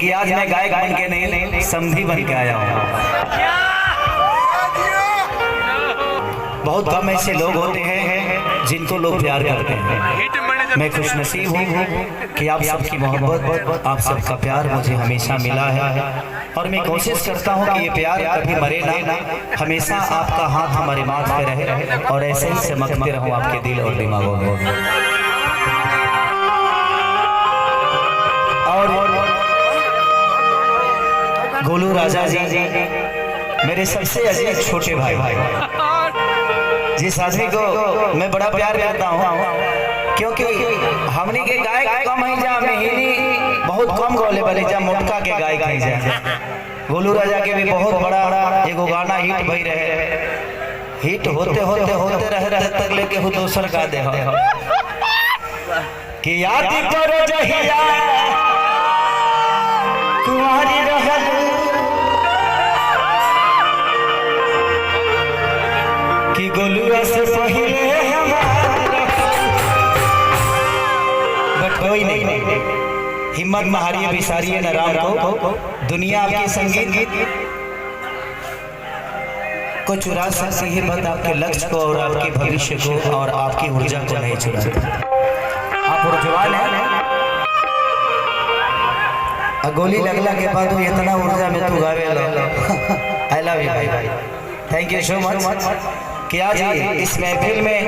बल्कि आज मैं गायक बन के नहीं समधी बन के आया हूँ। बहुत कम ऐसे लोग होते हैं जिनको लोग प्यार करते हैं। मैं खुशनसीब हूँ कि आप सबकी मोहब्बत, आप सबका प्यार मुझे हमेशा मिला है और मैं कोशिश करता हूँ कि ये प्यार कभी मरे ना, हमेशा आपका हाथ हमारे माथ पे रहे और ऐसे ही चमकते रहूँ आपके दिल और दिमागों में। और गोलू राजा जी मेरे सबसे अजीज छोटे भाई, जिस आदमी को मैं बड़ा प्यार करता हूँ क्योंकि हमने के गायक कम है जा मेहनी बहुत कम गोले वाले जा मोटका के गायक है जा। गोलू राजा के भी बहुत बड़ा एगो गाना हिट भई रहे, हिट होते होते होते रहे तक लेके हो दोसर गा दे कि याद करो जहिया कुंवारी रहल कि गोलुआ से पहले बट कोई नहीं, हिम्मत महारिये बिसारिये न राम को, दुनिया आपके संगीत को चुरा सकती है बट आपके लक्ष्य को और आपके भविष्य को और आपकी ऊर्जा को नहीं चुरा सकती। आप ऊर्जवान हैं, गोली लगला के बाद इतना ऊर्जा में तू गावे आई लव यू भाई, थैंक यू सो मच कि आज इस महफिल में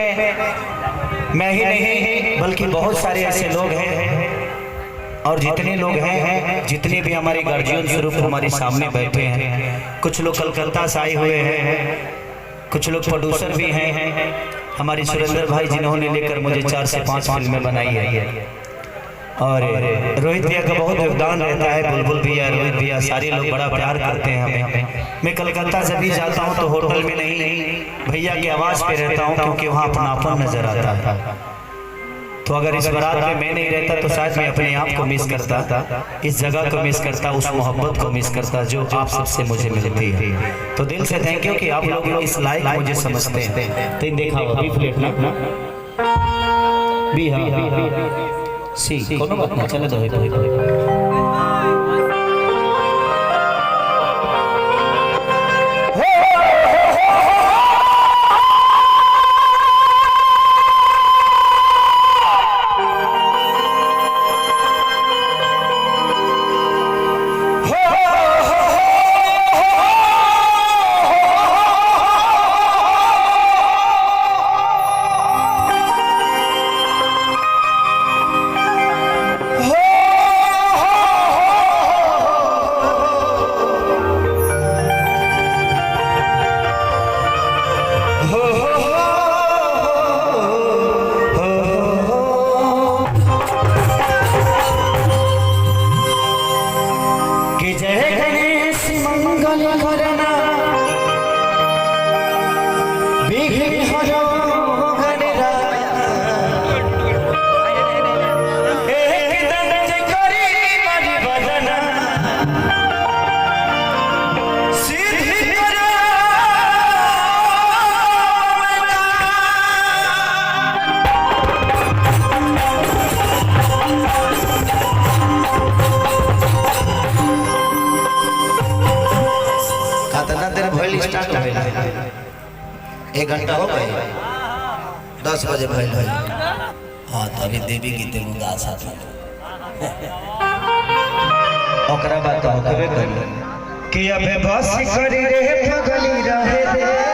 मैं ही नहीं बल्कि बहुत सारे ऐसे लोग हैं और जितने लोग हैं, जितने भी हमारे गार्जियन स्वरूप हमारे सामने बैठे हैं, कुछ लोग कलकत्ता से आए हुए हैं, कुछ लोग प्रोड्यूसर भी हैं, हमारे सुरेंद्र भाई जिन्होंने लेकर मुझे 4 से 5 फिल्में बनाई है और रोहित भैया का बहुत योगदान रहता है, बुलबुल भैया, रोहित भैया, सारे लोग बड़ा प्यार करते हैं हमें। मैं कलकत्ता जब भी जाता हूँ तो होटल में नहीं भैया की आवाज़ पे रहता हूँ क्योंकि वहाँ अपनापन नजर आता है। तो अगर इस बारात में मैं नहीं रहता तो शायद मैं अपने आप को मिस करता, इस जगह को मिस करता, उस मोहब्बत को मिस करता जो आप सबसे मुझे मिलती है। तो दिल से थैंक यू कि आप लोग इस लायक मुझे समझते हैं। तो देखा बी फ्लैट ना बी हाँ सी कोनो बात ना चले दो एक घंटा हो गए 10 बजे भइल है। हाँ तो अभी देवी गीत एगो गा साथ ओकरा बात होबे करी कि अबे बस करी रे पगली रहे दे